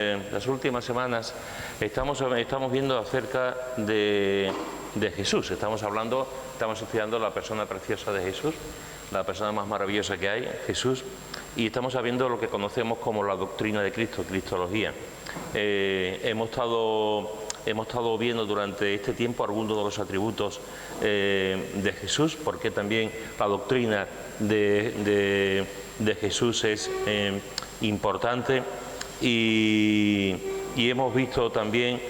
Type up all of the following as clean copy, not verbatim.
Las últimas semanas estamos viendo acerca de Jesús. Estamos estudiando la persona preciosa de Jesús, la persona más maravillosa que hay, Jesús, y estamos viendo lo que conocemos como la doctrina de Cristo, cristología. Hemos estado viendo durante este tiempo algunos de los atributos de Jesús, porque también la doctrina de Jesús es importante. Y hemos visto también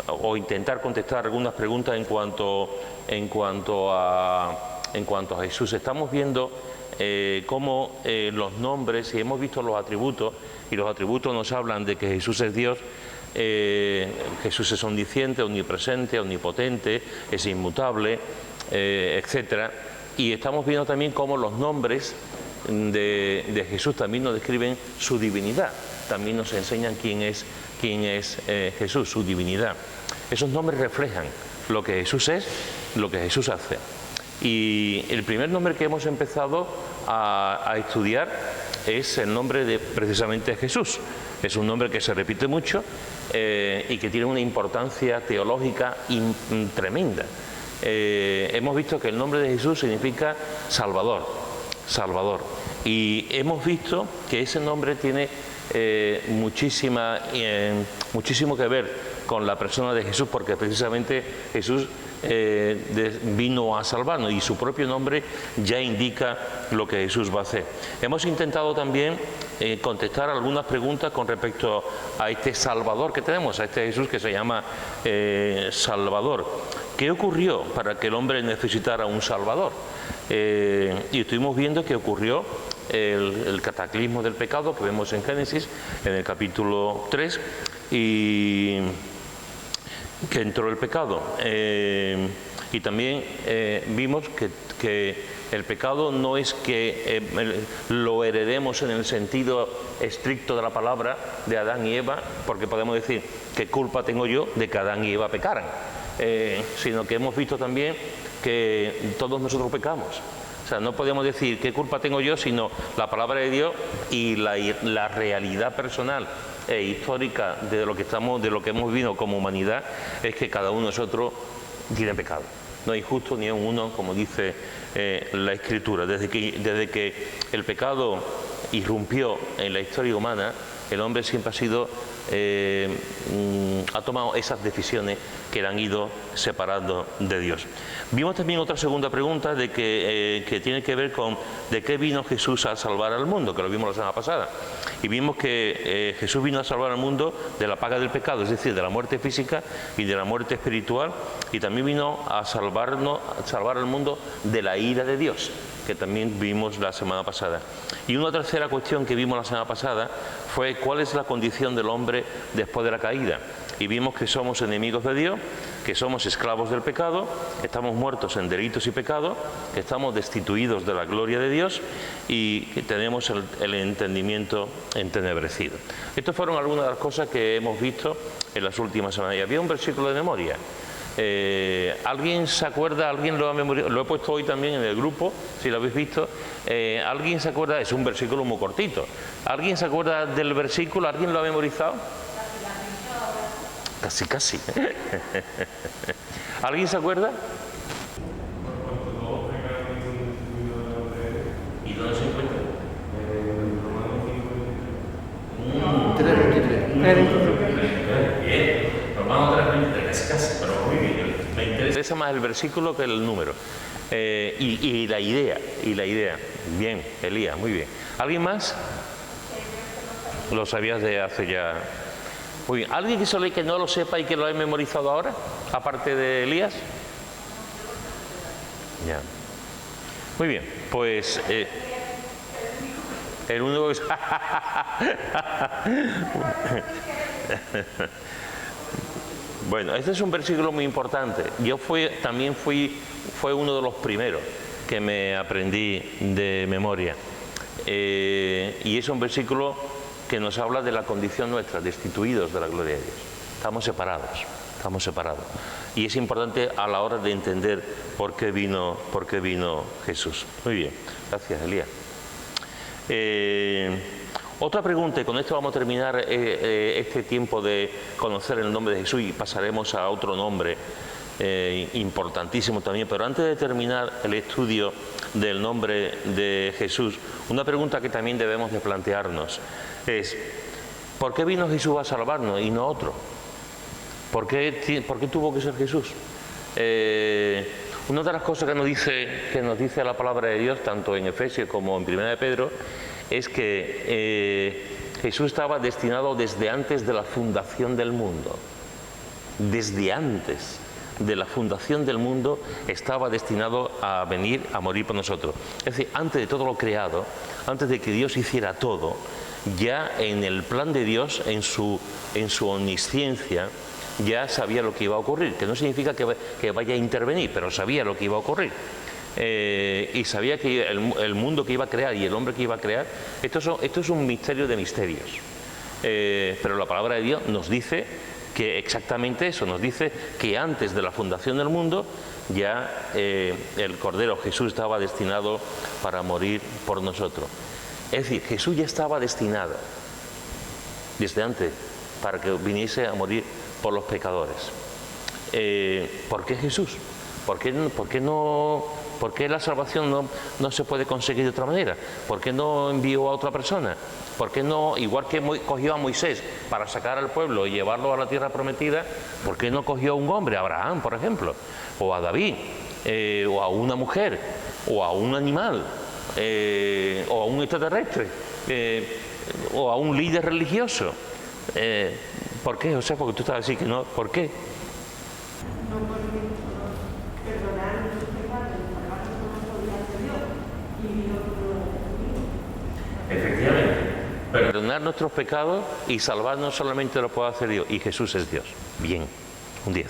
o intentar contestar algunas preguntas en cuanto a Jesús. Estamos viendo cómo los nombres, y hemos visto los atributos, y los atributos nos hablan de que Jesús es Dios. Jesús es omnisciente, omnipresente, omnipotente, es inmutable, etcétera. Y estamos viendo también cómo los nombres de Jesús también nos describen su divinidad, también nos enseñan quién es Jesús, su divinidad. Esos nombres reflejan lo que Jesús es, lo que Jesús hace. Y el primer nombre que hemos empezado a estudiar es el nombre de precisamente Jesús. Es un nombre que se repite mucho y que tiene una importancia teológica tremenda. Hemos visto que el nombre de Jesús significa Salvador. Y hemos visto que ese nombre tiene muchísimo que ver con la persona de Jesús, porque precisamente Jesús vino a salvarnos y su propio nombre ya indica lo que Jesús va a hacer. Hemos intentado también contestar algunas preguntas con respecto a este Salvador que tenemos, a este Jesús que se llama Salvador. ¿Qué ocurrió para que el hombre necesitara un Salvador? Y estuvimos viendo que ocurrió el cataclismo del pecado que vemos en Génesis, en el capítulo 3, y que entró el pecado. Y también vimos que el pecado no es que lo heredemos en el sentido estricto de la palabra de Adán y Eva, porque podemos decir, ¿qué culpa tengo yo de que Adán y Eva pecaran? Sino que hemos visto también que todos nosotros pecamos. O sea, no podemos decir qué culpa tengo yo, sino la palabra de Dios y la realidad personal e histórica de lo que hemos vivido como humanidad es que cada uno de nosotros tiene pecado. No hay justo ni uno, como dice la Escritura. Desde que el pecado irrumpió en la historia humana, el hombre siempre ha tomado esas decisiones que le han ido separando de Dios. Vimos también otra segunda pregunta que tiene que ver con de qué vino Jesús a salvar al mundo, que lo vimos la semana pasada. Y vimos que Jesús vino a salvar al mundo de la paga del pecado, es decir, de la muerte física y de la muerte espiritual, y también vino a salvar al mundo de la ira de Dios, que también vimos la semana pasada. Y una tercera cuestión que vimos la semana pasada fue cuál es la condición del hombre después de la caída. Y vimos que somos enemigos de Dios, que somos esclavos del pecado, que estamos muertos en delitos y pecados, que estamos destituidos de la gloria de Dios y que tenemos el entendimiento entenebrecido. Estas fueron algunas de las cosas que hemos visto en las últimas semanas. Y había un versículo de memoria. ¿Alguien se acuerda? ¿Alguien lo ha memorizado? Lo he puesto hoy también en el grupo, si lo habéis visto. ¿Alguien se acuerda? Es un versículo muy cortito. ¿Alguien se acuerda del versículo? ¿Alguien lo ha memorizado? Casi. ¿Alguien se acuerda? ¿Y dónde se encuentra? 3:23. Bien, Romanos 3:23, casi, pero muy bien. Me interesa más el versículo que el número. Y la idea. Bien, Elías, muy bien. ¿Alguien más? Lo sabías de hace ya. Muy bien. ¿Alguien que no lo sepa y que lo haya memorizado ahora, aparte de Elías? Ya. Muy bien, pues el único que... Bueno, este es un versículo muy importante. Fue uno de los primeros que me aprendí de memoria. Y es un versículo que nos habla de la condición nuestra, destituidos de la gloria de Dios. Estamos separados. Y es importante a la hora de entender por qué vino Jesús. Muy bien, gracias, Elías. Otra pregunta, y con esto vamos a terminar este tiempo de conocer el nombre de Jesús y pasaremos a otro nombre importantísimo también, pero antes de terminar el estudio del nombre de Jesús, una pregunta que también debemos de plantearnos es: ¿por qué vino Jesús a salvarnos y no otro? ¿Por qué tuvo que ser Jesús? Una de las cosas que nos dice la palabra de Dios, tanto en Efesios como en Primera de Pedro, es que Jesús estaba destinado desde antes de la fundación del mundo. Desde antes de la fundación del mundo estaba destinado a venir a morir por nosotros. Es decir, antes de todo lo creado, antes de que Dios hiciera todo, ya en el plan de Dios, en su omnisciencia, ya sabía lo que iba a ocurrir, que no significa que vaya a intervenir, pero sabía lo que iba a ocurrir. Y sabía que el mundo que iba a crear y el hombre que iba a crear, esto es un misterio de misterios. Pero la palabra de Dios nos dice que exactamente eso, nos dice que antes de la fundación del mundo ya el Cordero Jesús estaba destinado para morir por nosotros. Es decir, Jesús ya estaba destinado desde antes para que viniese a morir por los pecadores. ¿Por qué Jesús? ¿Por qué la salvación no se puede conseguir de otra manera? ¿Por qué no envió a otra persona? ¿Por qué no, igual que cogió a Moisés para sacar al pueblo y llevarlo a la tierra prometida, por qué no cogió a un hombre, a Abraham, por ejemplo, o a David, o a una mujer, o a un animal, o a un extraterrestre, o a un líder religioso? ¿Por qué, José? Porque tú estabas así que no. ¿Por qué? Efectivamente. Perdonar nuestros pecados y salvarnos solamente lo puede hacer Dios. Y Jesús es Dios. Bien, un 10.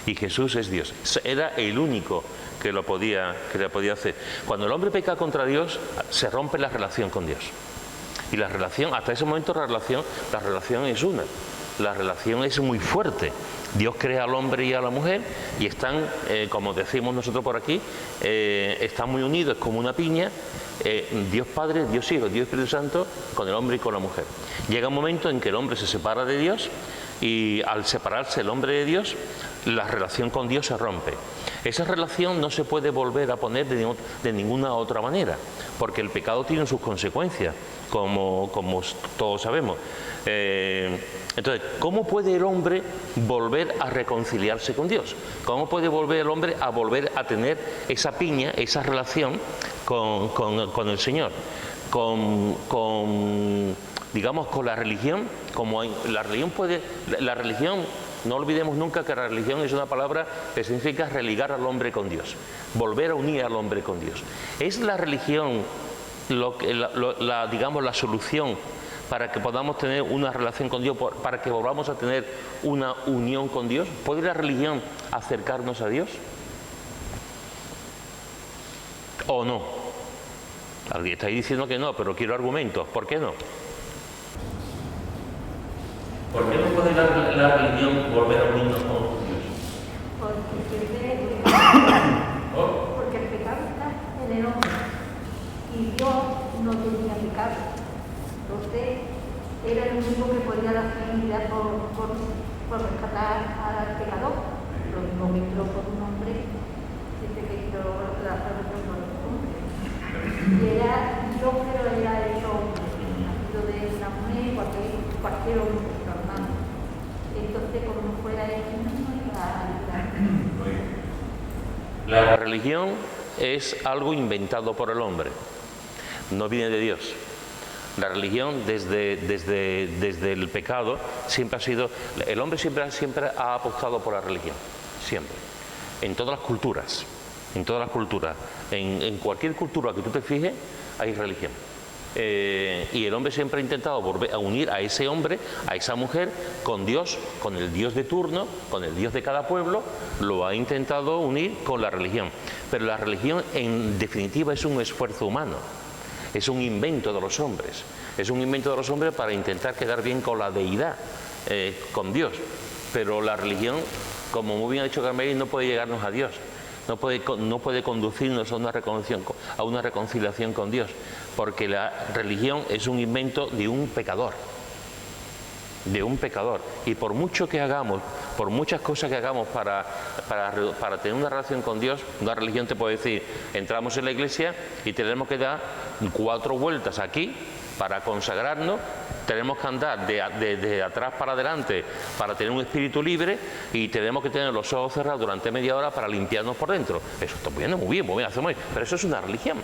Y Jesús es Dios. Era el único que lo podía hacer. Cuando el hombre peca contra Dios, se rompe la relación con Dios. Y la relación, hasta ese momento la relación es una. La relación es muy fuerte. Dios crea al hombre y a la mujer y están, como decimos nosotros por aquí, están muy unidos, es como una piña, Dios Padre, Dios Hijo, Dios Espíritu Santo, con el hombre y con la mujer. Llega un momento en que el hombre se separa de Dios y al separarse el hombre de Dios, la relación con Dios se rompe. Esa relación no se puede volver a poner de ninguna otra manera, porque el pecado tiene sus consecuencias, como todos sabemos. Entonces, ¿cómo puede el hombre volver a reconciliarse con Dios? ¿Cómo puede volver el hombre a volver a tener esa piña, esa relación con el Señor? Digamos, con la religión, como la religión, no olvidemos nunca que la religión es una palabra que significa religar al hombre con Dios, volver a unir al hombre con Dios. ¿Es la religión digamos, la solución para que podamos tener una relación con Dios, para que volvamos a tener una unión con Dios? ¿Puede la religión acercarnos a Dios? ¿O no? Alguien está ahí diciendo que no, pero quiero argumentos. ¿Por qué no? ¿Por qué no puede la religión volver a unirnos con Dios? Porque el pecado está en el hombre y Dios no tenía pecado. Entonces era el único que podía dar vida por rescatar al pecador. Lo mismo que entró por un hombre, dice que entró la salvación por un hombre. Y era Dios, pero era hecho hombre, nacido de una mujer, cualquier hombre. Entonces, como no fuera él, no iba a ayudar. La religión es algo inventado por el hombre, no viene de Dios. La religión desde el pecado siempre ha sido, el hombre siempre ha apostado por la religión, siempre, en todas las culturas, en cualquier cultura que tú te fijes hay religión. Y el hombre siempre ha intentado volver a unir a ese hombre, a esa mujer, con Dios, con el Dios de turno, con el Dios de cada pueblo, lo ha intentado unir con la religión. Pero la religión, en definitiva, es un esfuerzo humano, es un invento de los hombres, para intentar quedar bien con la deidad, con Dios. Pero la religión, como muy bien ha dicho Carmen, no puede llegarnos a Dios. no puede conducirnos a una reconciliación con Dios, porque la religión es un invento de un pecador. Y por mucho que hagamos, por muchas cosas que hagamos para tener una relación con Dios, una religión te puede decir, entramos en la iglesia y tenemos que dar 4 vueltas aquí para consagrarnos, tenemos que andar de atrás para adelante para tener un espíritu libre y tenemos que tener los ojos cerrados durante media hora para limpiarnos por dentro. Eso está muy bien, hacemos, pero eso es una religión.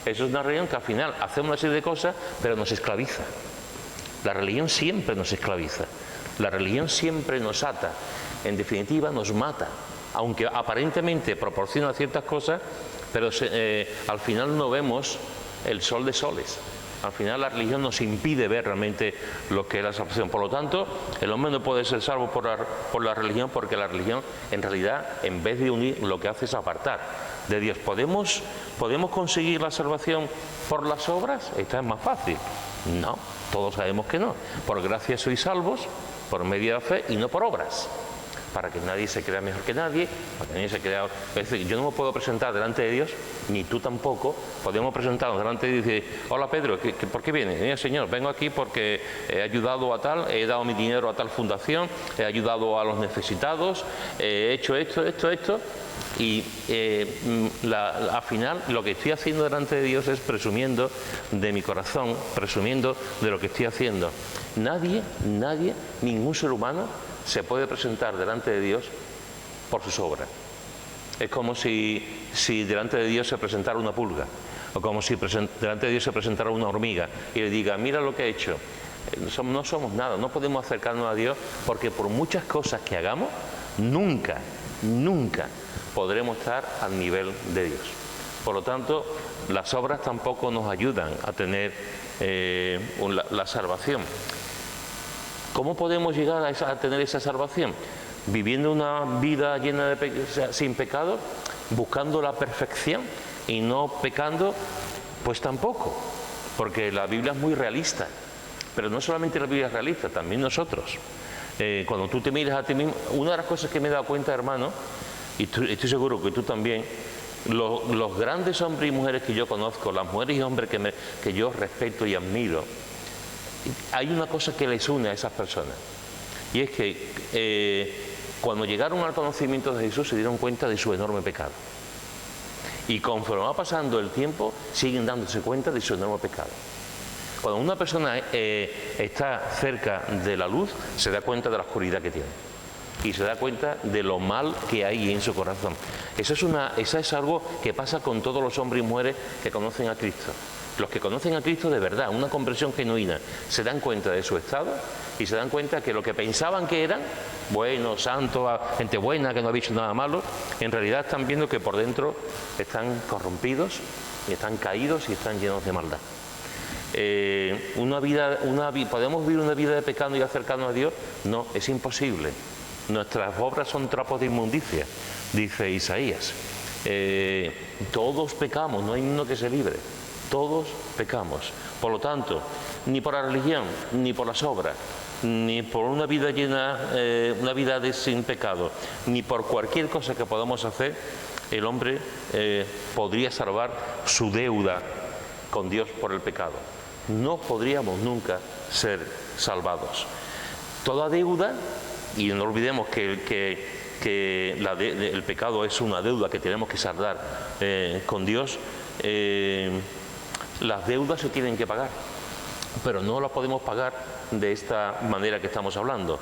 Eso es una religión que al final hacemos una serie de cosas, pero nos esclaviza. La religión siempre nos esclaviza, la religión siempre nos ata, en definitiva nos mata, aunque aparentemente proporciona ciertas cosas, pero al final no vemos el sol de soles. Al final la religión nos impide ver realmente lo que es la salvación. Por lo tanto, el hombre no puede ser salvo por la religión, porque la religión en realidad, en vez de unir, lo que hace es apartar de Dios. ¿Podemos conseguir la salvación por las obras? Esta es más fácil. No, todos sabemos que no. Por gracia sois salvos, por medio de la fe y no por obras. Para que nadie se crea mejor que nadie, para que nadie se crea... Es decir, yo no me puedo presentar delante de Dios, ni tú tampoco. Podemos presentarnos delante de Dios y decir, hola Pedro, ¿por qué vienes? Mira, Señor, vengo aquí porque he ayudado a tal, he dado mi dinero a tal fundación, he ayudado a los necesitados, he hecho esto, y al final lo que estoy haciendo delante de Dios es presumiendo de mi corazón, presumiendo de lo que estoy haciendo. Nadie, ningún ser humano se puede presentar delante de Dios por sus obras. Es como si delante de Dios se presentara una pulga, o como si delante de Dios se presentara una hormiga y le diga, mira lo que he hecho. No somos nada, no podemos acercarnos a Dios, porque por muchas cosas que hagamos, nunca podremos estar al nivel de Dios. Por lo tanto, las obras tampoco nos ayudan a tener la salvación. ¿Cómo podemos llegar a tener esa salvación? Viviendo una vida llena sin pecado, buscando la perfección y no pecando, pues tampoco, porque la Biblia es muy realista. Pero no solamente la Biblia es realista, también nosotros. Cuando tú te miras a ti mismo, una de las cosas que me he dado cuenta, hermano, y estoy seguro que tú también, los grandes hombres y mujeres que yo conozco, las mujeres y hombres que yo respeto y admiro, hay una cosa que les une a esas personas, y es que cuando llegaron al conocimiento de Jesús se dieron cuenta de su enorme pecado, y conforme va pasando el tiempo siguen dándose cuenta de su enorme pecado. Cuando una persona está cerca de la luz, se da cuenta de la oscuridad que tiene y se da cuenta de lo mal que hay en su corazón. Eso es algo que pasa con todos los hombres y mujeres que conocen a Cristo. Los que conocen a Cristo de verdad, una conversión genuina, se dan cuenta de su estado y se dan cuenta que lo que pensaban que eran buenos, santos, gente buena, que no ha dicho nada malo, en realidad están viendo que por dentro están corrompidos, y están caídos y están llenos de maldad. ¿Podemos vivir una vida de pecado y acercarnos a Dios? No, es imposible. Nuestras obras son trapos de inmundicia, dice Isaías. Todos pecamos, no hay uno que se libre. Todos pecamos. Por lo tanto, ni por la religión, ni por las obras, ni por una vida sin pecado, ni por cualquier cosa que podamos hacer, el hombre podría salvar su deuda con Dios por el pecado. No podríamos nunca ser salvados. Toda deuda, y no olvidemos que el pecado es una deuda que tenemos que saldar con Dios, las deudas se tienen que pagar, pero no las podemos pagar de esta manera que estamos hablando.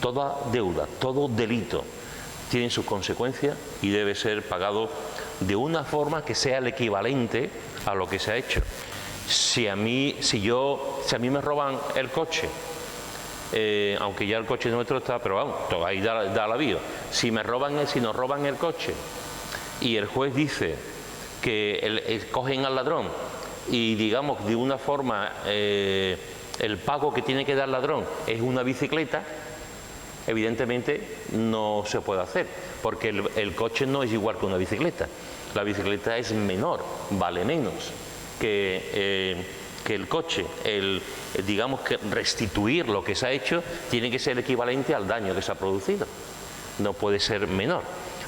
Toda deuda, todo delito tiene sus consecuencias y debe ser pagado de una forma que sea el equivalente a lo que se ha hecho. Si a mí me roban el coche, aunque ya el coche nuestro está, pero vamos, ahí da la vía. Si nos roban el coche y el juez dice que cogen al ladrón y digamos de una forma el pago que tiene que dar el ladrón es una bicicleta, evidentemente no se puede hacer, porque el coche no es igual que una bicicleta. La bicicleta es menor, vale menos que el coche. Digamos que restituir lo que se ha hecho tiene que ser equivalente al daño que se ha producido, no puede ser menor.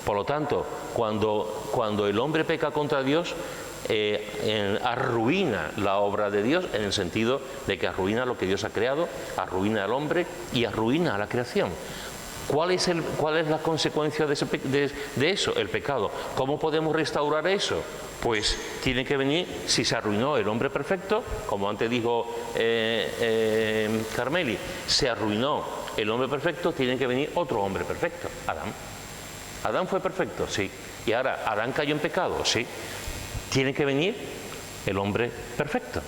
Por lo tanto, cuando el hombre peca contra Dios, arruina la obra de Dios, en el sentido de que arruina lo que Dios ha creado, arruina al hombre y arruina a la creación. ¿Cuál es la consecuencia de eso? El pecado. ¿Cómo podemos restaurar eso? Pues tiene que venir, si se arruinó el hombre perfecto, como antes dijo Carmeli, se arruinó el hombre perfecto, tiene que venir otro hombre perfecto, Adán. ¿Adán fue perfecto? Sí. ¿Y ahora Adán cayó en pecado? Sí. Tiene que venir el hombre perfecto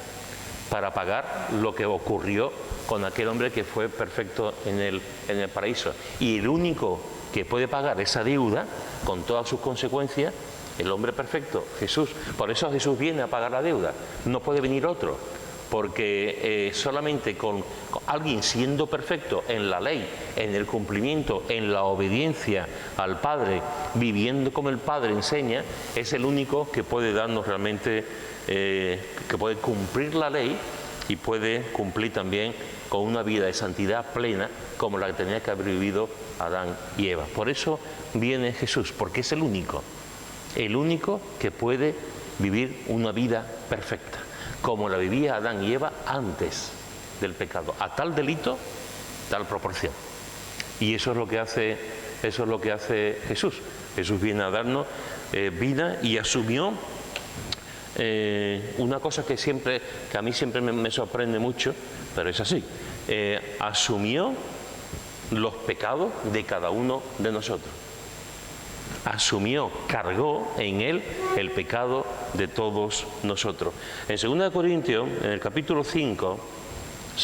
para pagar lo que ocurrió con aquel hombre que fue perfecto en el paraíso. Y el único que puede pagar esa deuda, con todas sus consecuencias, el hombre perfecto, Jesús. Por eso Jesús viene a pagar la deuda. No puede venir otro, porque solamente con alguien siendo perfecto en la ley, en el cumplimiento, en la obediencia al Padre, viviendo como el Padre enseña, es el único que puede darnos realmente, que puede cumplir la ley y puede cumplir también con una vida de santidad plena como la que tenía que haber vivido Adán y Eva. Por eso viene Jesús, porque es el único que puede vivir una vida perfecta, como la vivía Adán y Eva antes del pecado, a tal delito, tal proporción. Y eso es lo que hace Jesús. Jesús viene a darnos vida y asumió una cosa que a mí siempre me sorprende mucho, pero es así. Asumió los pecados de cada uno de nosotros. Cargó en él el pecado de todos nosotros. En 2 Corintios, en el capítulo 5,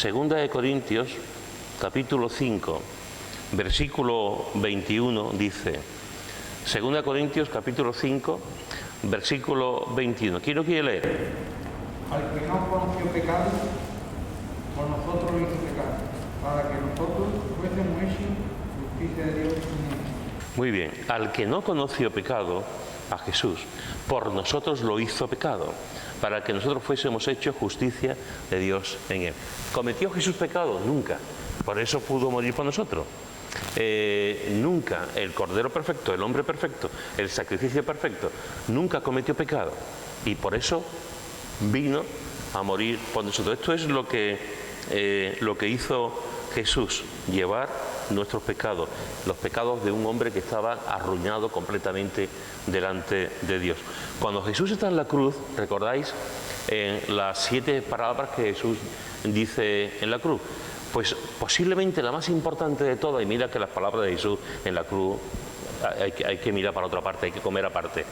2 Corintios, capítulo 5, versículo 21, dice, 2 Corintios, capítulo 5, versículo 21. ¿Quién lo quiere leer? Al que no conoció pecado, por nosotros lo hizo pecado, para que nosotros fuésemos hechos justicia de Dios en él. Muy bien, al que no conoció pecado, a Jesús, por nosotros lo hizo pecado, para que nosotros fuésemos hechos justicia de Dios en él. ¿Cometió Jesús pecado? Nunca. Por eso pudo morir por nosotros. Nunca el Cordero perfecto, el hombre perfecto, el sacrificio perfecto, nunca cometió pecado. Y por eso vino a morir por nosotros. Esto es lo que hizo Jesús, llevar nuestros pecados, los pecados de un hombre que estaba arruinado completamente delante de Dios. Cuando Jesús está en la cruz, ¿recordáis las 7 palabras que Jesús dice en la cruz? Pues posiblemente la más importante de todas, y mira que las palabras de Jesús en la cruz hay que mirar para otra parte, hay que comer aparte.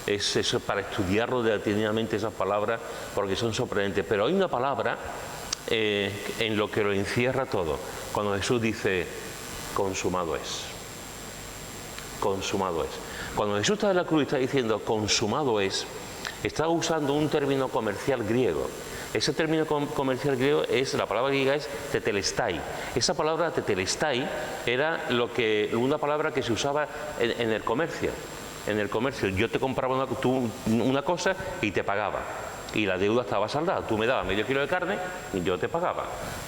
Es eso, para estudiarlo detenidamente esas palabras, porque son sorprendentes. Pero hay una palabra en lo que lo encierra todo, cuando Jesús dice, consumado es. Consumado es. Cuando Jesús está en la cruz y está diciendo, consumado es, está usando un término comercial griego. Ese término comercial griego la palabra griega es tetelestai. Esa palabra tetelestai era una palabra que se usaba en el comercio. En el comercio yo te compraba una cosa y te pagaba. Y la deuda estaba saldada. Tú me dabas medio kilo de carne y yo te pagaba.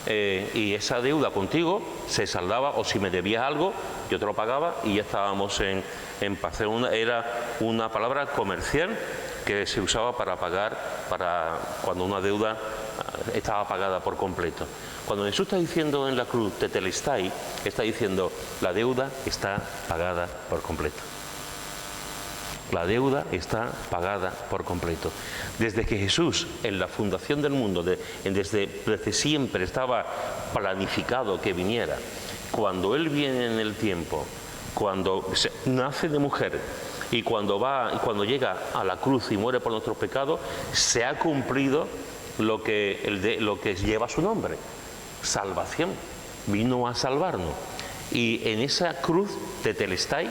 Y esa deuda contigo se saldaba, o si me debías algo, yo te lo pagaba y ya estábamos en paz. Era una palabra comercial que se usaba para pagar, para cuando una deuda estaba pagada por completo. Cuando Jesús está diciendo en la cruz, tetelestai, está diciendo, la deuda está pagada por completo. La deuda está pagada por completo. Desde que Jesús, en la fundación del mundo, desde siempre estaba planificado que viniera, cuando Él viene en el tiempo, cuando nace de mujer y cuando llega a la cruz y muere por nuestros pecados, se ha cumplido lo que lleva su nombre, salvación. Vino a salvarnos. Y en esa cruz de tetelestai,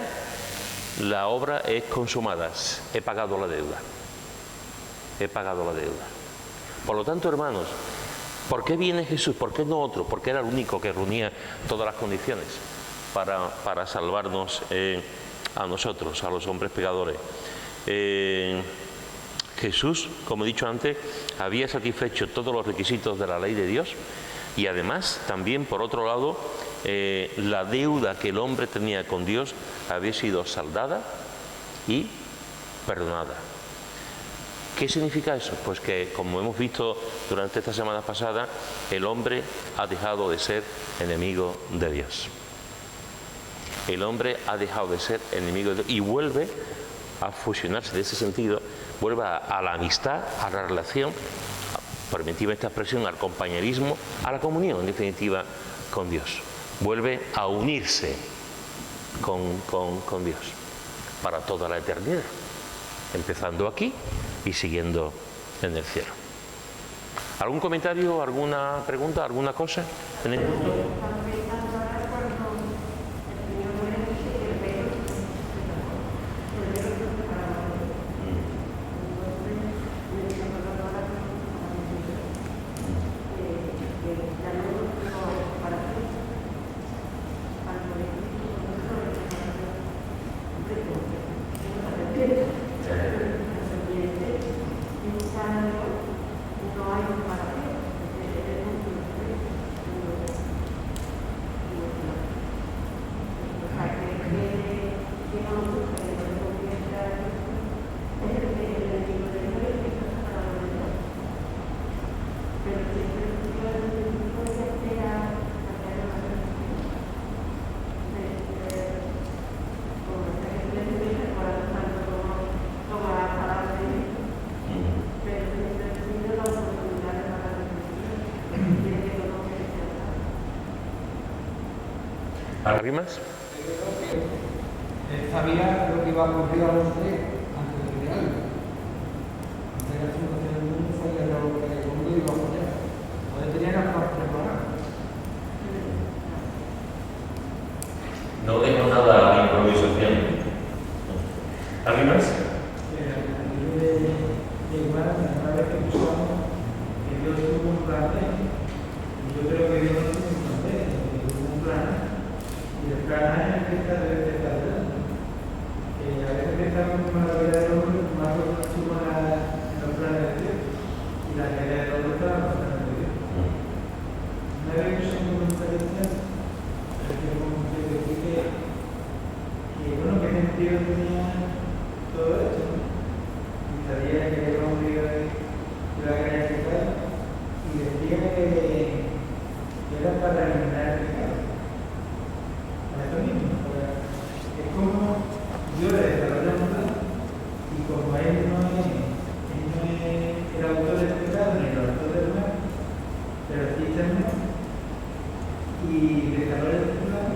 la obra es consumada. He pagado la deuda. He pagado la deuda. Por lo tanto, hermanos, ¿por qué viene Jesús? ¿Por qué no otro? Porque era el único que reunía todas las condiciones para salvarnos a nosotros, a los hombres pecadores. Jesús, como he dicho antes, había satisfecho todos los requisitos de la ley de Dios y además también, por otro lado, la deuda que el hombre tenía con Dios había sido saldada y perdonada. ¿Qué significa eso? Pues que, como hemos visto durante esta semana pasada, el hombre ha dejado de ser enemigo de Dios. El hombre ha dejado de ser enemigo de Dios y vuelve a fusionarse de ese sentido, vuelve a la amistad, a la relación, permitidme esta expresión, al compañerismo, a la comunión, en definitiva, con Dios. Vuelve a unirse con Dios para toda la eternidad, empezando aquí y siguiendo en el cielo. ¿Algún comentario, alguna pregunta, alguna cosa? ¿Tenéis? ¿Alguien más? Él sabía lo que iba a ocurrir a los tres antes de crearlo. Antes de la fundación del mundo sabía lo que el mundo iba a apoyar. Entonces tenía las cosas preparadas. No dejo nada a la improvisación. ¿Alguien más? Igual, la vez que usamos, que Dios tuvo un plan, y yo creo que Dios no tuvo un plan, tuvo un plan. Y el plan es el que está dando. A veces pensamos que la vida del hombre más lo suma en los planes de Dios. Y la vida del hombre está en los planes de Dios. Una vez que somos conferencias, bueno, qué sentido tenía todo esto. Y sabía que el hombre iba a querer pecar. Y decía que era para eliminar el pecado. Es como Dios le desarrolla un plan y como él no es el autor del pecado ni el autor del mal, pero sí es el mal, y desarrolla el plan,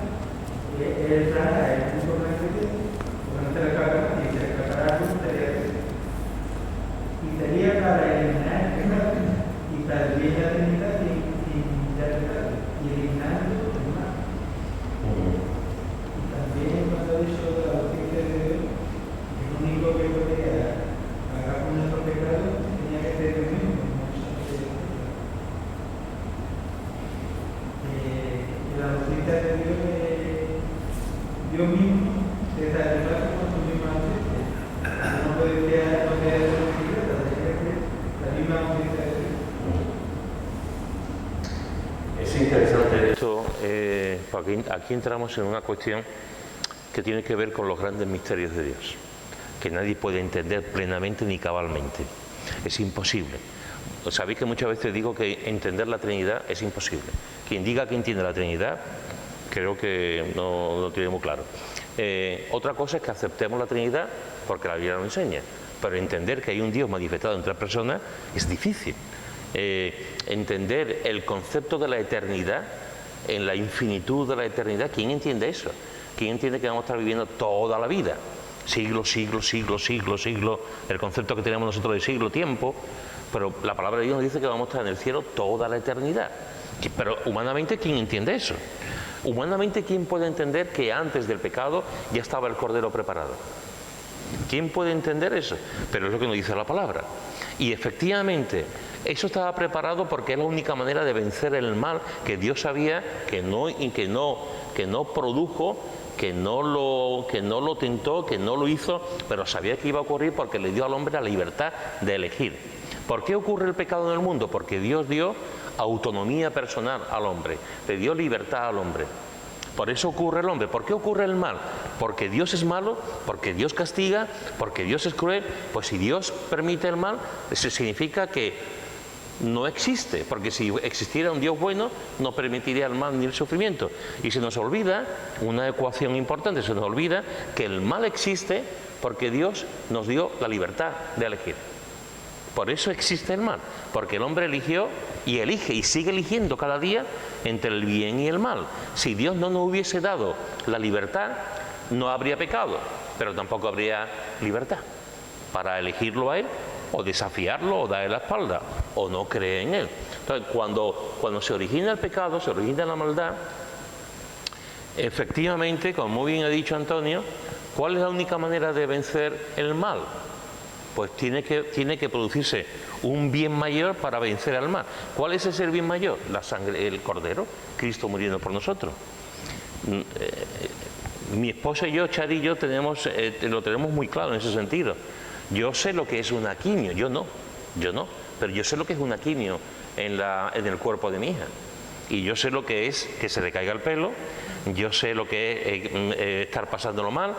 el plan es el punto más pequeño, porque no se le escapará, y se le escapará a luz, y sería para eliminar el pecado y para vivir la Trinidad sin ya pecado y eliminando el mal. También cuando ha dicho la justicia de Dios, el único que podía pagar por nuestros pecados tenía que ser Dios mismo. La justicia de Dios es Dios mismo, se satisface con su misma justicia. No puede ser la misma justicia de Dios. Es interesante esto, porque aquí entramos en una cuestión que tiene que ver con los grandes misterios de Dios, que nadie puede entender plenamente ni cabalmente. Es imposible. Sabéis que muchas veces digo que entender la Trinidad es imposible. Quien diga que entiende la Trinidad, creo que no lo tiene muy claro. Otra cosa es que aceptemos la Trinidad porque la Biblia nos enseña, pero entender que hay un Dios manifestado en 3 personas es difícil. Entender el concepto de la eternidad, en la infinitud de la eternidad, ¿quién entiende eso? ¿Quién entiende que vamos a estar viviendo toda la vida? Siglos, el concepto que tenemos nosotros de siglo, tiempo, pero la palabra de Dios nos dice que vamos a estar en el cielo toda la eternidad. Pero humanamente, ¿quién entiende eso? Humanamente, ¿quién puede entender que antes del pecado ya estaba el Cordero preparado? ¿Quién puede entender eso? Pero es lo que nos dice la palabra. Y efectivamente, eso estaba preparado porque es la única manera de vencer el mal que Dios sabía que no produjo, que no lo tentó, que no lo hizo, pero sabía que iba a ocurrir porque le dio al hombre la libertad de elegir. ¿Por qué ocurre el pecado en el mundo? Porque Dios dio autonomía personal al hombre, le dio libertad al hombre. Por eso ocurre el hombre. ¿Por qué ocurre el mal? Porque Dios es malo, porque Dios castiga, porque Dios es cruel. Pues si Dios permite el mal, eso significa que no existe, porque si existiera un Dios bueno, no permitiría el mal ni el sufrimiento. Y se nos olvida una ecuación importante, se nos olvida que el mal existe porque Dios nos dio la libertad de elegir. Por eso existe el mal, porque el hombre eligió y elige y sigue eligiendo cada día entre el bien y el mal. Si Dios no nos hubiese dado la libertad, no habría pecado, pero tampoco habría libertad para elegirlo a Él, o desafiarlo, o darle la espalda, o no creer en Él. Entonces, cuando se origina el pecado, se origina la maldad, efectivamente, como muy bien ha dicho Antonio, ¿cuál es la única manera de vencer el mal? Pues tiene que producirse un bien mayor para vencer al mal. ¿Cuál es ese bien mayor? La sangre, el Cordero, Cristo muriendo por nosotros. Mi esposa y yo, Chari y yo, lo tenemos muy claro en ese sentido. Yo sé lo que es una quimio, yo no, pero yo sé lo que es una quimio en el cuerpo de mi hija. Y yo sé lo que es que se le caiga el pelo, yo sé lo que es estar pasándolo mal,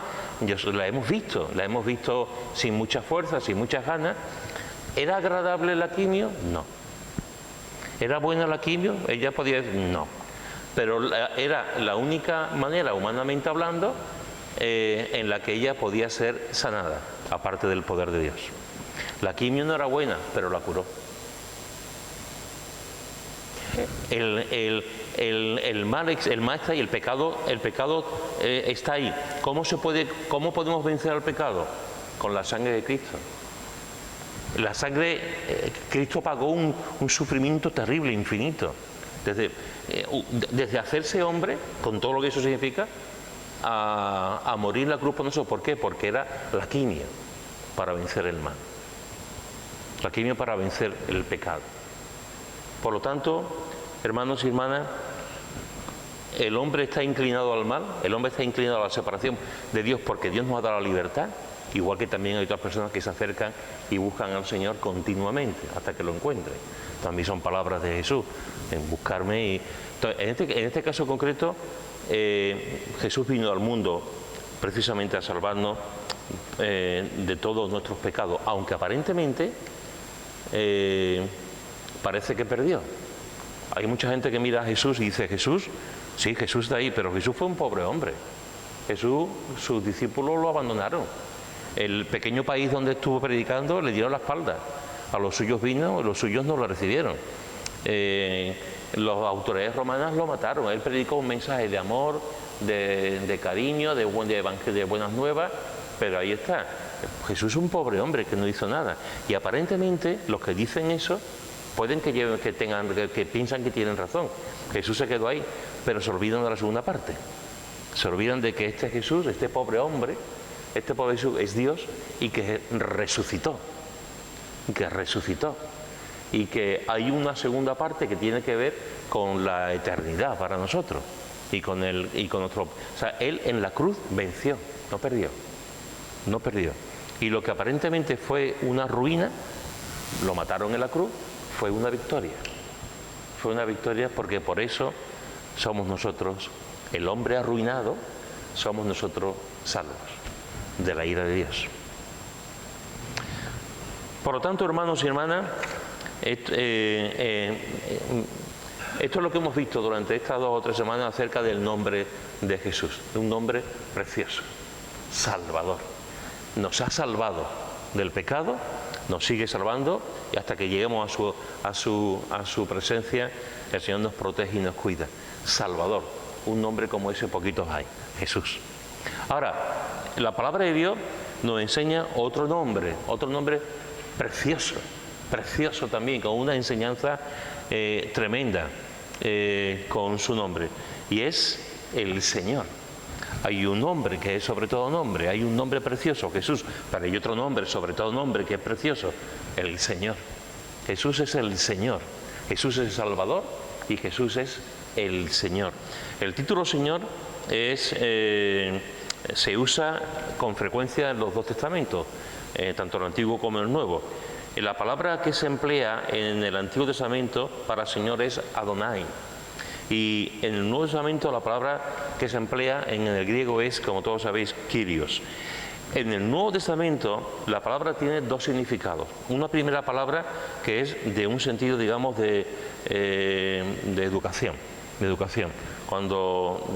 la hemos visto sin mucha fuerza, sin muchas ganas. ¿Era agradable la quimio? No. ¿Era buena la quimio? Ella podía decir no. Pero era la única manera, humanamente hablando, en la que ella podía ser sanada, aparte del poder de Dios. La quimio no era buena, pero la curó. El mal está ahí, el pecado está ahí. ¿Cómo podemos vencer al pecado? Con la sangre de Cristo. La sangre, Cristo pagó un sufrimiento terrible, infinito. Desde hacerse hombre, con todo lo que eso significa, a morir en la cruz por nosotros. ¿Por qué? Porque era la quimio para vencer el mal. La quimio para vencer el pecado. Por lo tanto, hermanos y hermanas, el hombre está inclinado al mal, el hombre está inclinado a la separación de Dios porque Dios nos ha dado la libertad, igual que también hay otras personas que se acercan y buscan al Señor continuamente hasta que lo encuentren. También son palabras de Jesús, en buscarme. En este caso concreto, Jesús vino al mundo precisamente a salvarnos de todos nuestros pecados, aunque aparentemente parece que perdió. Hay mucha gente que mira a Jesús y dice, Jesús, sí, Jesús está ahí, pero Jesús fue un pobre hombre. Jesús, sus discípulos lo abandonaron. El pequeño país donde estuvo predicando le dieron la espalda. A los suyos vino, los suyos no lo recibieron. Las autoridades romanas lo mataron. Él predicó un mensaje de amor, de cariño, de buenas nuevas, pero ahí está. Jesús es un pobre hombre que no hizo nada. Y aparentemente los que dicen eso pueden que piensan que tienen razón. Jesús se quedó ahí, pero se olvidan de la segunda parte. Se olvidan de que este Jesús, este pobre hombre, este pobre Jesús es Dios y que resucitó. Y que hay una segunda parte que tiene que ver con la eternidad para nosotros y con nuestro. O sea, Él en la cruz venció, no perdió. Y lo que aparentemente fue una ruina, lo mataron en la cruz, fue una victoria. Fue una victoria porque por eso somos nosotros, el hombre arruinado, somos nosotros salvos de la ira de Dios. Por lo tanto, hermanos y hermanas, esto es lo que hemos visto durante estas 2 o 3 semanas acerca del nombre de Jesús, un nombre precioso, Salvador. Nos ha salvado del pecado, nos sigue salvando y hasta que lleguemos a su presencia, el Señor nos protege y nos cuida. Salvador, un nombre como ese poquitos hay, Jesús. Ahora, la palabra de Dios nos enseña otro nombre precioso también, con una enseñanza tremenda con su nombre, y es el Señor. Hay un nombre que es sobre todo nombre, hay un nombre precioso, Jesús, pero hay otro nombre, sobre todo nombre, que es precioso, el Señor. Jesús es el Señor, Jesús es el Salvador y Jesús es el Señor. El título Señor se usa con frecuencia en los 2 testamentos, tanto el Antiguo como el Nuevo. La palabra que se emplea en el Antiguo Testamento para Señor es Adonai. Y en el Nuevo Testamento la palabra que se emplea en el griego es, como todos sabéis, Kyrios. En el Nuevo Testamento la palabra tiene dos significados. Una primera palabra que es de un sentido, digamos, de educación. Cuando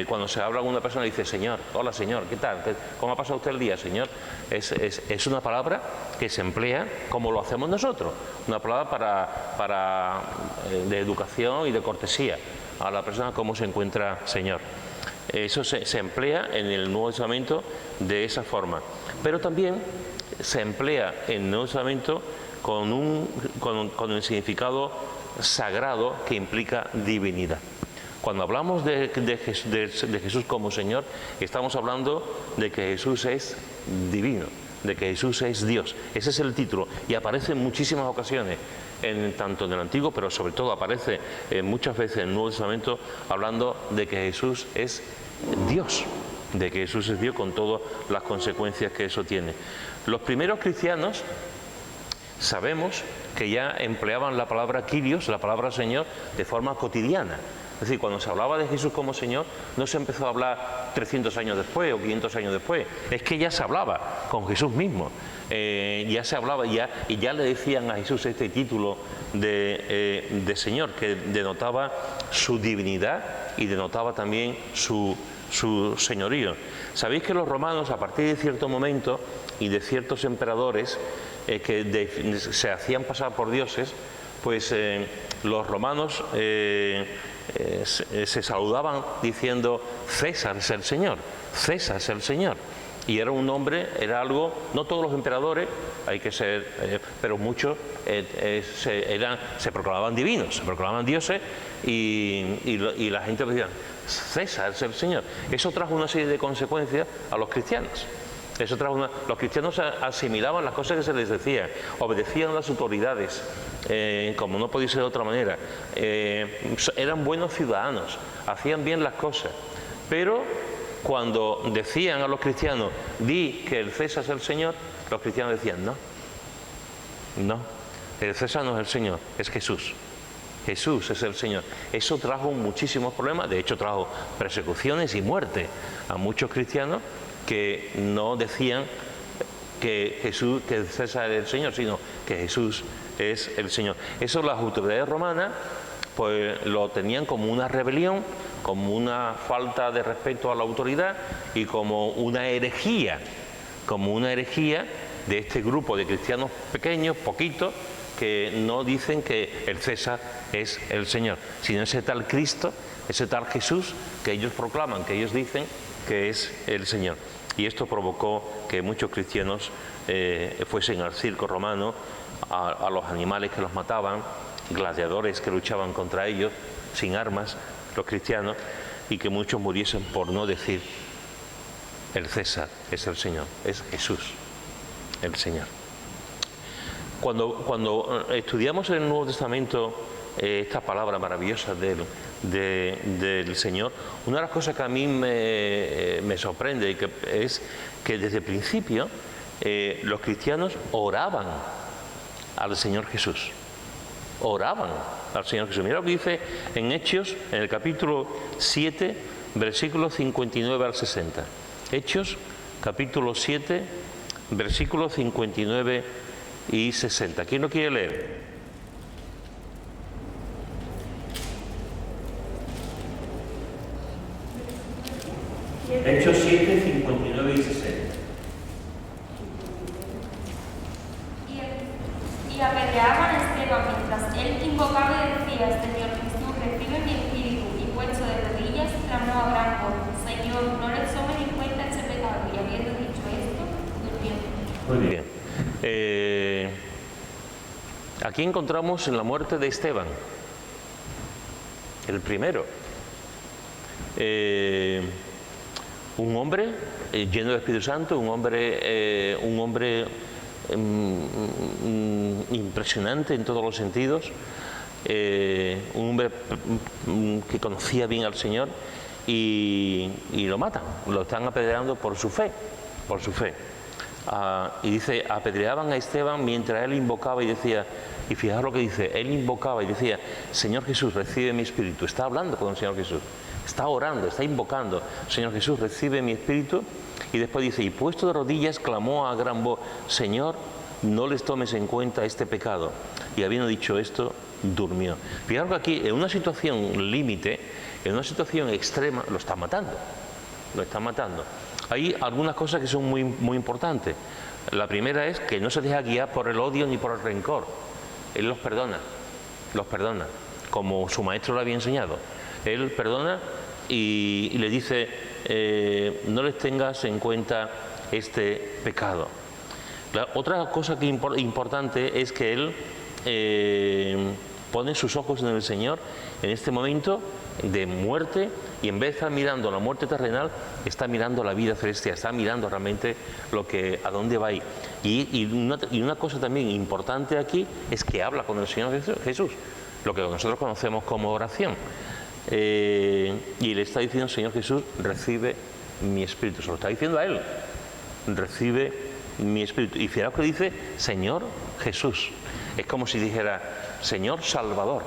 cuando se habla con una persona y dice Señor, hola Señor, ¿qué tal? ¿Cómo ha pasado usted el día, Señor? Es una palabra que se emplea como lo hacemos nosotros, una palabra de educación y de cortesía a la persona, cómo se encuentra, Señor. Eso se emplea en el Nuevo Testamento de esa forma, pero también se emplea en el Nuevo Testamento con el significado sagrado que implica divinidad. Cuando hablamos de Jesús como Señor, estamos hablando de que Jesús es divino, de que Jesús es Dios. Ese es el título y aparece en muchísimas ocasiones, tanto en el Antiguo, pero sobre todo aparece muchas veces en el Nuevo Testamento, hablando de que Jesús es Dios, de que Jesús es Dios con todas las consecuencias que eso tiene. Los primeros cristianos sabemos que ya empleaban la palabra Kyrios, la palabra Señor, de forma cotidiana. Es decir, cuando se hablaba de Jesús como Señor, no se empezó a hablar 300 años después o 500 años después. Es que ya se hablaba con Jesús mismo. Ya se hablaba y ya le decían a Jesús este título de Señor, que denotaba su divinidad y denotaba también su señorío. Sabéis que los romanos, a partir de cierto momento y de ciertos emperadores que se hacían pasar por dioses, pues los romanos se saludaban diciendo César es el Señor, César es el Señor. Y era un nombre, era algo, no todos los emperadores, hay que ser, pero muchos se proclamaban divinos, se proclamaban dioses y la gente decía César es el Señor. Eso trajo una serie de consecuencias a los cristianos. Los cristianos asimilaban las cosas que se les decía, obedecían a las autoridades, como no podía ser de otra manera, eran buenos ciudadanos, hacían bien las cosas, pero cuando decían a los cristianos, di que el César es el Señor, los cristianos decían, no, el César no es el Señor, es Jesús. Jesús es el Señor. Eso trajo muchísimos problemas, de hecho trajo persecuciones y muerte a muchos cristianos que no decían que César es el Señor, sino que Jesús es el Señor. Eso las autoridades romanas pues lo tenían como una rebelión, como una falta de respeto a la autoridad y como una herejía de este grupo de cristianos pequeños, poquitos, que no dicen que el César es el Señor, sino ese tal Cristo, ese tal Jesús que ellos proclaman, que ellos dicen que es el Señor. Y esto provocó que muchos cristianos fuesen al circo romano, a los animales que los mataban, gladiadores que luchaban contra ellos, sin armas, los cristianos, y que muchos muriesen por no decir el César es el Señor, es Jesús el Señor. Cuando estudiamos en el Nuevo Testamento esta palabra maravillosa del Señor, una de las cosas que a mí me sorprende y es que desde el principio los cristianos oraban al Señor Jesús. Oraban al Señor Jesús. Mira lo que dice en Hechos, en el capítulo 7, versículos 59 al 60. Hechos, capítulo 7, versículos 59 y 60. ¿Quién lo quiere leer? Hechos 7, 59 y 60. Y apedreaban a Esteban mientras él invocaba y decía, Señor Jesús, recibe mi espíritu. Y puesto de rodillas, clamó a gran voz, Señor, no les tomes en cuenta este pecado. Y habiendo dicho esto, durmió. Muy bien. Aquí encontramos en la muerte de Esteban, el primero. Un hombre lleno de Espíritu Santo, un hombre impresionante en todos los sentidos, un hombre que conocía bien al Señor y lo matan, lo están apedreando por su fe. Y dice, apedreaban a Esteban mientras él invocaba y decía, Y fijaos lo que dice, él invocaba y decía, Señor Jesús, recibe mi espíritu. Está hablando con el Señor Jesús, está orando, está invocando, Señor Jesús, recibe mi espíritu. Y después dice, y puesto de rodillas, clamó a gran voz, Señor, no les tomes en cuenta este pecado. Y habiendo dicho esto, durmió. Fijaos que aquí, en una situación límite, en una situación extrema, lo está matando. Lo está matando. Hay algunas cosas que son muy importantes. La primera es que no se deja guiar por el odio ni por el rencor. Él los perdona, como su maestro le había enseñado. Él perdona y le dice, no les tengas en cuenta este pecado. La otra cosa que importante es que él pone sus ojos en el Señor en este momento de muerte, y en vez de estar mirando la muerte terrenal, está mirando la vida celestial, está mirando realmente a dónde va a ir. Y una cosa también importante aquí es que habla con el Señor Jesús, lo que nosotros conocemos como oración. Y le está diciendo, Señor Jesús, recibe mi espíritu. Se lo está diciendo a él, recibe mi espíritu. Y fijaos que dice, Señor Jesús. Es como si dijera, Señor Salvador,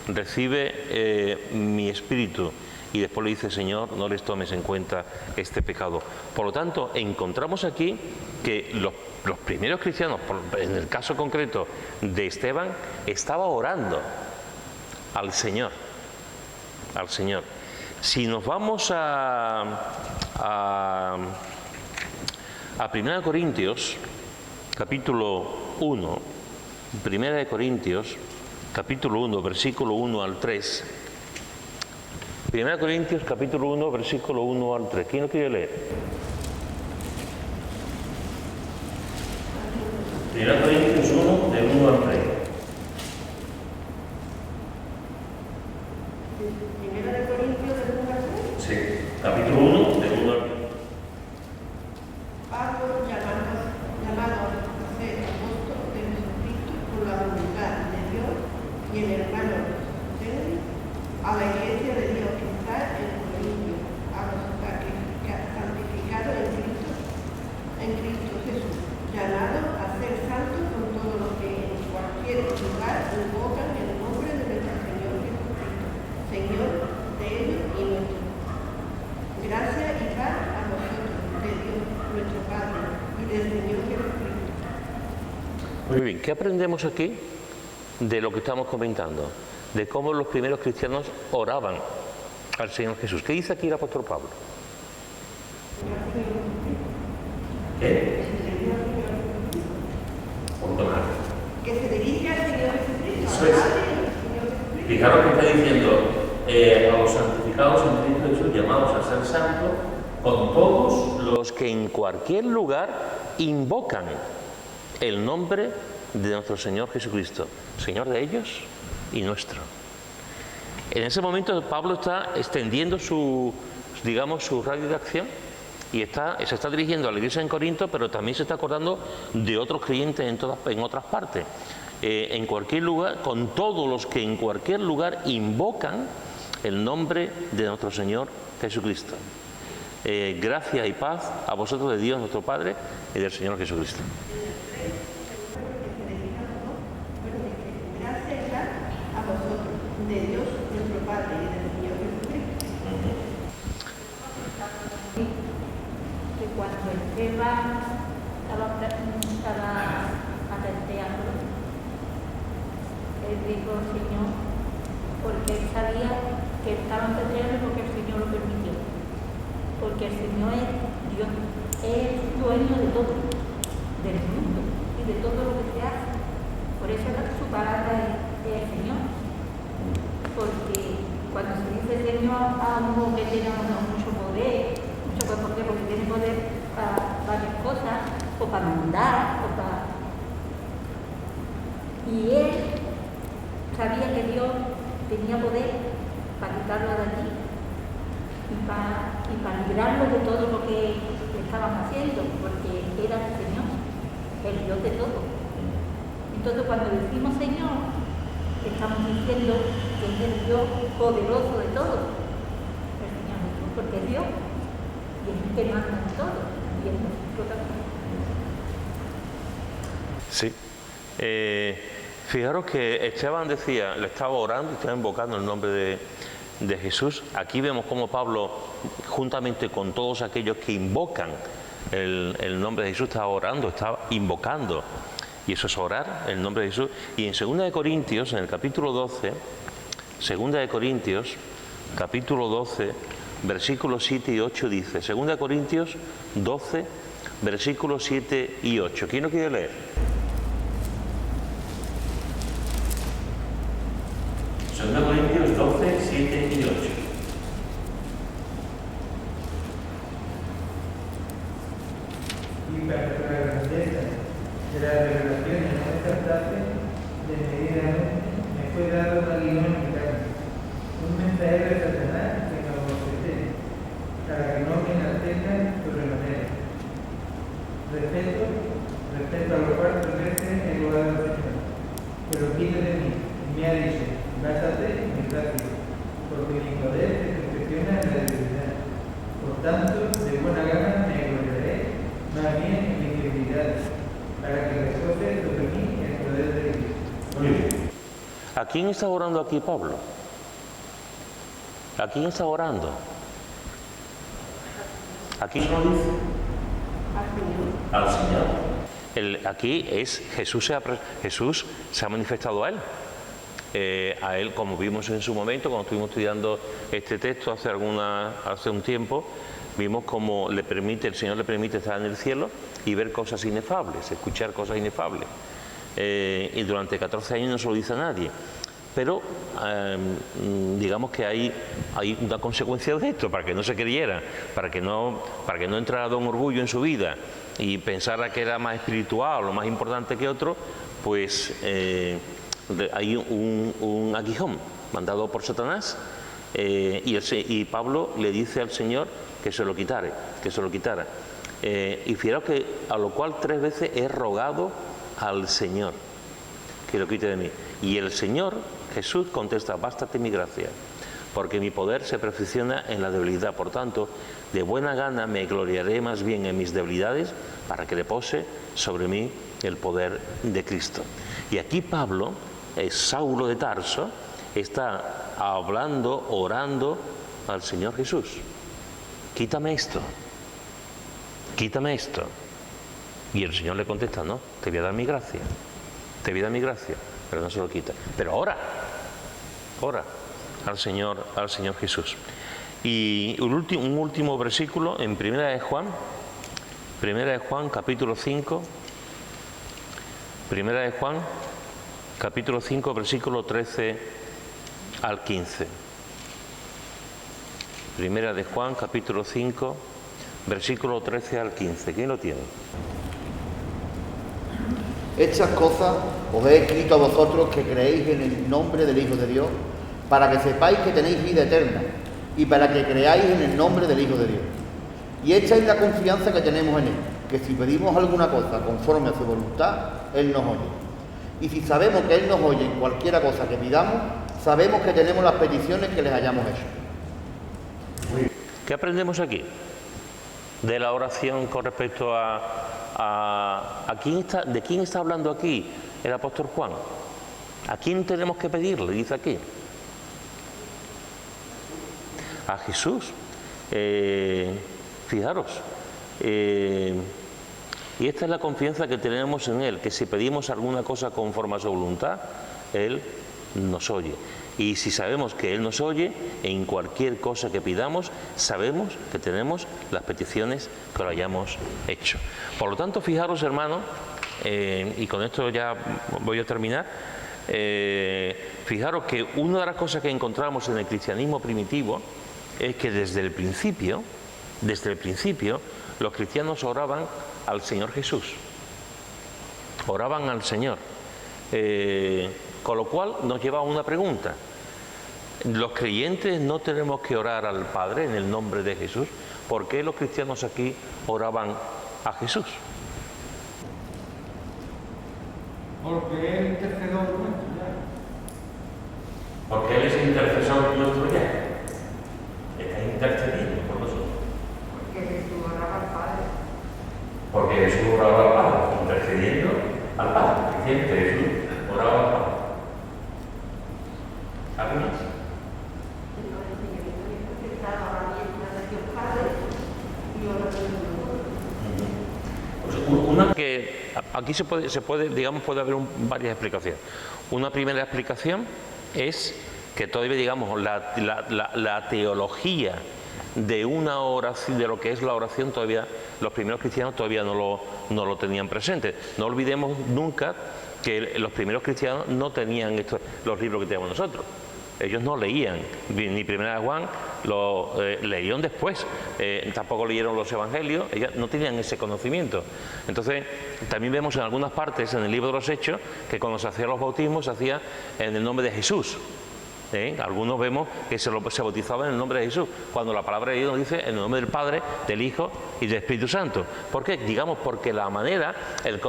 recibe mi espíritu. Y después le dice, Señor, no les tomes en cuenta este pecado. Por lo tanto, encontramos aquí que los primeros cristianos, en el caso concreto de Esteban, estaba orando al Señor. Si nos vamos a 1 Corintios, capítulo 1, 1 Corintios, capítulo 1, versículo 1 al 3. 1 Corintios, capítulo 1, versículo 1 al 3. ¿Quién lo quiere leer? 1 Corintios 1, de 1 al 3. ¿Primera de Corintios de 1 al 3? Sí, capítulo 1, de 1 al 3. Pablo, llamado a ser apóstol de Jesucristo por la voluntad de Dios y el hermano Denis, a la iglesia de Dios que está en Corintio, a los que han santificado en Cristo Jesús, llamado a ser santos con todo lo que en cualquier lugar invocan el nombre de nuestro Señor Jesucristo, Señor de ellos y nuestro. Gracia y paz a vosotros, de Dios nuestro Padre y del Señor Jesucristo. Muy bien, ¿qué aprendemos aquí de lo que estamos comentando? De cómo los primeros cristianos oraban al Señor Jesús. ¿Qué dice aquí el apóstol Pablo? ¿Qué? Que se dirige al Señor Jesucristo. Eso es. Al Padre y al Señor Jesucristo. Fijaros que está diciendo a los santificados en Cristo Jesús, llamados a ser santos, con todos los que en cualquier lugar invocan el nombre de nuestro Señor Jesucristo, Señor de ellos y nuestro. En ese momento Pablo está extendiendo su radio de acción y se está dirigiendo a la iglesia en Corinto, pero también se está acordando de otros creyentes en otras partes. En cualquier lugar, con todos los que en cualquier lugar invocan el nombre de nuestro Señor Jesucristo. Gracia y paz a vosotros de Dios nuestro Padre y del Señor Jesucristo. De Dios nuestro Padre y del Señor Jesucristo. Que cuando Esteban estaba atenteando, él dijo, Señor, porque él sabía que estaban atenteando porque el Señor lo permitió. Porque el Señor es Dios, es dueño de todo, del mundo y de todo lo que se hace. Por eso su palabra es el Señor. Porque cuando se dice Señor a uno que tiene mucho poder, ¿por qué? Porque tiene poder para varias cosas, o para mandar, y él sabía que Dios tenía poder para quitarlo de aquí y para librarlo de todo lo que estaban haciendo, porque era el Señor, el Dios de todo. Entonces cuando decimos Señor, estamos diciendo que es el Dios poderoso de todo, el Señor Jesús, porque es Dios y es el que manda en todo, y es nosotros también. Sí, Fijaros que Esteban decía, le estaba orando, estaba invocando el nombre de Jesús. Aquí vemos cómo Pablo, juntamente con todos aquellos que invocan el nombre de Jesús, estaba orando, estaba invocando. Y eso es orar el nombre de Jesús. Y en 2 de Corintios, en el capítulo 12, 2 de Corintios, capítulo 12, versículos 7 y 8 dice, 2 de Corintios 12, versículos 7 y 8. ¿Quién lo quiere leer? 2 Corintios 12, 7 y 8. Y para que la grandeza de la revelación en esta frase, desmedidamente me fue dado un aguijón en mi carne, un mensajero de Satanás que me aborrecé, para que no me enaltezcan sobremanera. Respeto a lo cual pertenece el lugar del Señor, pero quita de mí, y me ha dicho, bástate en mi gracia, porque mi poder se perfecciona en la debilidad. Por tanto, de buena gana me gloriaré, más bien en mi debilidad, para que repose sobre mí el poder de Dios. Muy bien. ¿A quién está orando aquí Pablo? ¿A quién está orando? ¿A quién lo dice? Al Señor. Aquí es Jesús se ha manifestado a él, como vimos en su momento cuando estuvimos estudiando este texto hace un tiempo, vimos cómo el Señor le permite estar en el cielo y ver cosas inefables, escuchar cosas inefables. Y durante 14 años no se lo dice a nadie. Pero digamos que hay una consecuencia de esto, para que no se creyera, para que no entrara un orgullo en su vida y pensara que era más espiritual o más importante que otro, pues hay un aguijón mandado por Satanás, y Pablo le dice al Señor que se lo quitara. Y fijaros que a lo cual 3 veces he rogado al Señor que lo quite de mí. Y el Señor, Jesús, contesta, bástate mi gracia, porque mi poder se perfecciona en la debilidad. Por tanto, de buena gana me gloriaré más bien en mis debilidades, para que repose sobre mí el poder de Cristo. Y aquí Pablo, Saulo de Tarso, está hablando, orando al Señor Jesús. Quítame esto. Y el Señor le contesta, no, te voy a dar mi gracia. Pero no se lo quita. Pero ora al Señor Jesús. Y un último versículo en Primera de Juan, capítulo 5. Primera de Juan, capítulo 5, versículo 13 al 15. Primera de Juan, capítulo 5, versículo 13 al 15. ¿Quién lo tiene? Estas cosas os he escrito a vosotros que creéis en el nombre del Hijo de Dios, para que sepáis que tenéis vida eterna, y para que creáis en el nombre del Hijo de Dios. Y esta es la confianza que tenemos en Él, que si pedimos alguna cosa conforme a su voluntad, Él nos oye. Y si sabemos que Él nos oye en cualquiera cosa que pidamos, sabemos que tenemos las peticiones que les hayamos hecho. ¿Qué aprendemos aquí de la oración con respecto ¿de quién está hablando aquí el apóstol Juan? ¿A quién tenemos que pedirle? Dice aquí. A Jesús. Fijaros. Y esta es la confianza que tenemos en Él, que si pedimos alguna cosa conforme a su voluntad, Él nos oye. Y si sabemos que Él nos oye, en cualquier cosa que pidamos, sabemos que tenemos las peticiones que lo hayamos hecho. Por lo tanto, fijaros, hermanos, y con esto ya voy a terminar, fijaros que una de las cosas que encontramos en el cristianismo primitivo es que desde el principio, los cristianos oraban al Señor Jesús. Oraban al Señor. Con lo cual nos lleva a una pregunta. ¿Los creyentes no tenemos que orar al Padre en el nombre de Jesús? ¿Por qué los cristianos aquí oraban a Jesús? Porque Él es intercesor nuestro ya. Porque Él es el intercesor nuestro ya. Está intercediendo por nosotros. Porque Jesús oraba al Padre. Porque Jesús oraba al Padre, intercediendo al Padre. Jesús Una que aquí se puede, digamos, puede haber varias explicaciones. Una primera explicación es que todavía, digamos, la teología de una oración, de lo que es la oración, todavía los primeros cristianos todavía no lo tenían presente. No olvidemos nunca que los primeros cristianos no tenían los libros que tenemos nosotros. Ellos no leían, ni Primera de Juan, lo leyeron después, tampoco leyeron los evangelios, ellos no tenían ese conocimiento. Entonces, también vemos en algunas partes, en el libro de los Hechos, que cuando se hacían los bautismos, se hacía en el nombre de Jesús. Algunos vemos que se bautizaban en el nombre de Jesús, cuando la palabra de Dios nos dice en el nombre del Padre, del Hijo y del Espíritu Santo. ¿Por qué? Digamos, porque la manera, el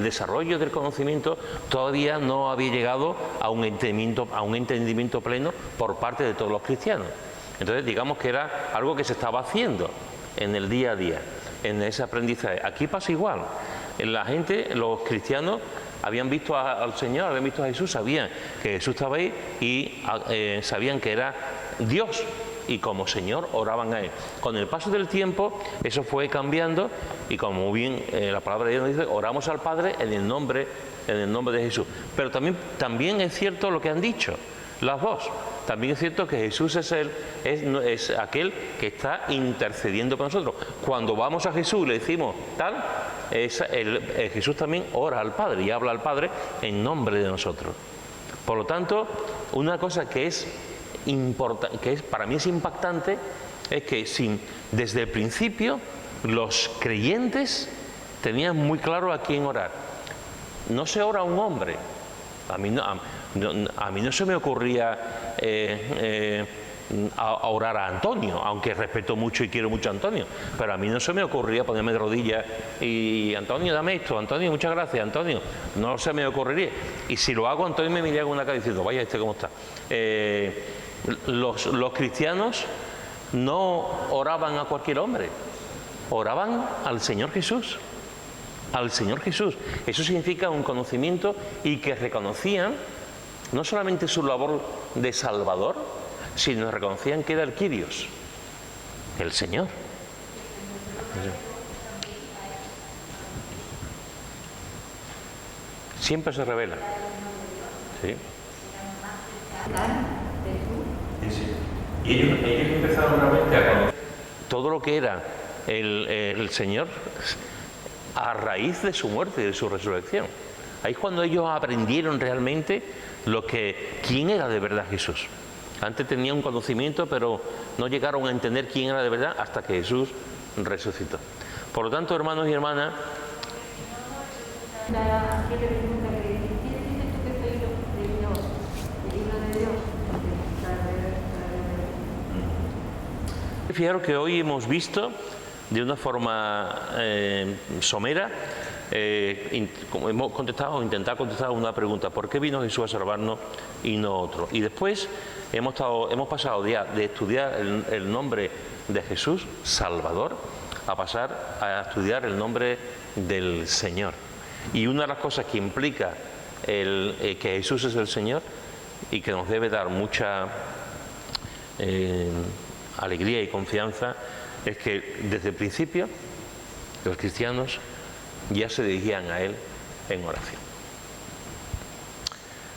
desarrollo del conocimiento todavía no había llegado a un entendimiento pleno por parte de todos los cristianos. Entonces, digamos que era algo que se estaba haciendo en el día a día, en ese aprendizaje. Aquí pasa igual. La gente, los cristianos, habían visto al Señor, habían visto a Jesús, sabían que Jesús estaba ahí y sabían que era Dios, y como Señor oraban a Él. Con el paso del tiempo eso fue cambiando, y como bien la palabra de Dios nos dice, oramos al Padre en el nombre de Jesús. Pero también es cierto lo que han dicho las dos. También es cierto que Jesús es aquel que está intercediendo por nosotros. Cuando vamos a Jesús y le decimos tal, Jesús también ora al Padre y habla al Padre en nombre de nosotros. Por lo tanto, una cosa que es importante, para mí es impactante, es que desde el principio los creyentes tenían muy claro a quién orar. No se ora a un hombre. A mí no se me ocurría a orar a Antonio, aunque respeto mucho y quiero mucho a Antonio, pero a mí no se me ocurría ponerme de rodillas y Antonio, dame esto, Antonio, muchas gracias, Antonio, no se me ocurriría. Y si lo hago, Antonio me mira con una cara diciendo, vaya, cómo está. Los cristianos no oraban a cualquier hombre, oraban al Señor Jesús. Al Señor Jesús. Eso significa un conocimiento, y que reconocían no solamente su labor de Salvador, sino reconocían que era el Kyrios, el Señor. Siempre se revela. ¿Sí? Y ellos empezaron realmente a conocer todo lo que era el Señor a raíz de su muerte y de su resurrección. Ahí es cuando ellos aprendieron realmente quién era de verdad Jesús. Antes tenían un conocimiento, pero no llegaron a entender quién era de verdad hasta que Jesús resucitó. Por lo tanto, hermanos y hermanas, fijaros que hoy hemos visto de una forma somera, como hemos intentado contestar una pregunta: ¿por qué vino Jesús a salvarnos y no otro? Y después hemos pasado ya de estudiar el nombre de Jesús, Salvador, a pasar a estudiar el nombre del Señor. Y una de las cosas que implica que Jesús es el Señor, y que nos debe dar mucha alegría y confianza, es que desde el principio los cristianos ya se dirigían a Él en oración.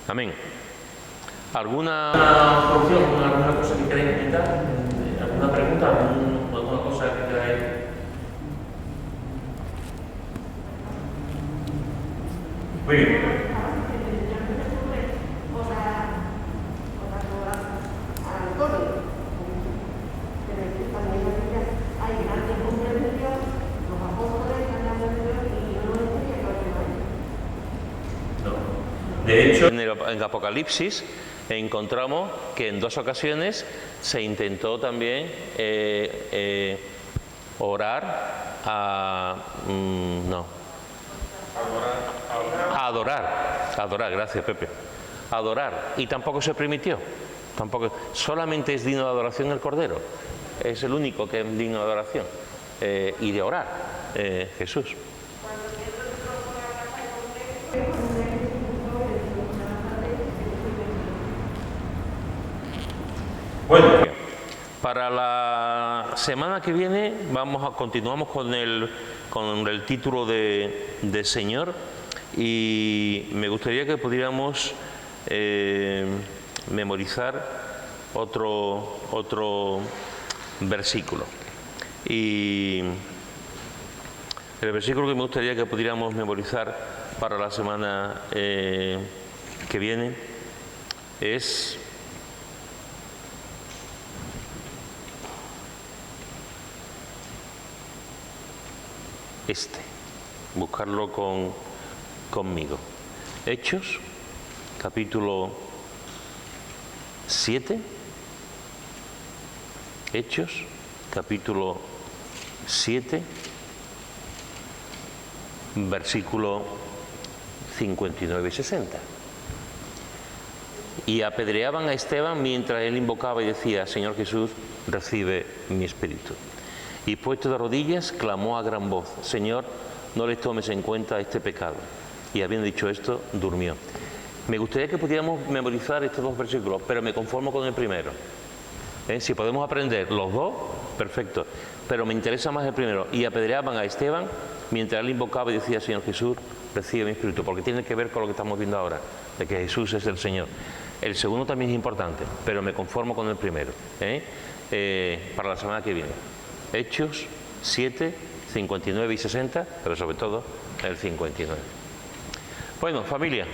Amén. ¿Alguna solución, alguna cosa que queráis comentar? ¿Alguna pregunta? ¿Alguna cosa que queráis? Muy bien. De hecho, en Apocalipsis encontramos que en 2 ocasiones se intentó también orar adorar, gracias Pepe, adorar, y tampoco se permitió. Solamente es digno de adoración el Cordero, es el único que es digno de adoración y de orar, Jesús. Bueno, Para la semana que viene continuamos con el título de Señor, y me gustaría que pudiéramos memorizar otro versículo. Y el versículo que me gustaría que pudiéramos memorizar para la semana que viene es buscarlo conmigo. Hechos, capítulo 7. Hechos, capítulo 7, versículo 59 y 60. Y apedreaban a Esteban mientras él invocaba y decía: Señor Jesús, recibe mi espíritu. Y puesto de rodillas, clamó a gran voz: Señor, no les tomes en cuenta este pecado. Y habiendo dicho esto, durmió. Me gustaría que pudiéramos memorizar estos dos versículos, pero me conformo con el primero. Si podemos aprender los dos, perfecto, pero me interesa más el primero. Y apedreaban a Esteban mientras él invocaba y decía: Señor Jesús, recibe mi espíritu, porque tiene que ver con lo que estamos viendo ahora, de que Jesús es el Señor. El segundo también es importante, pero me conformo con el primero, para la semana que viene. Hechos 7, 59 y 60, pero sobre todo el 59. Bueno, familia.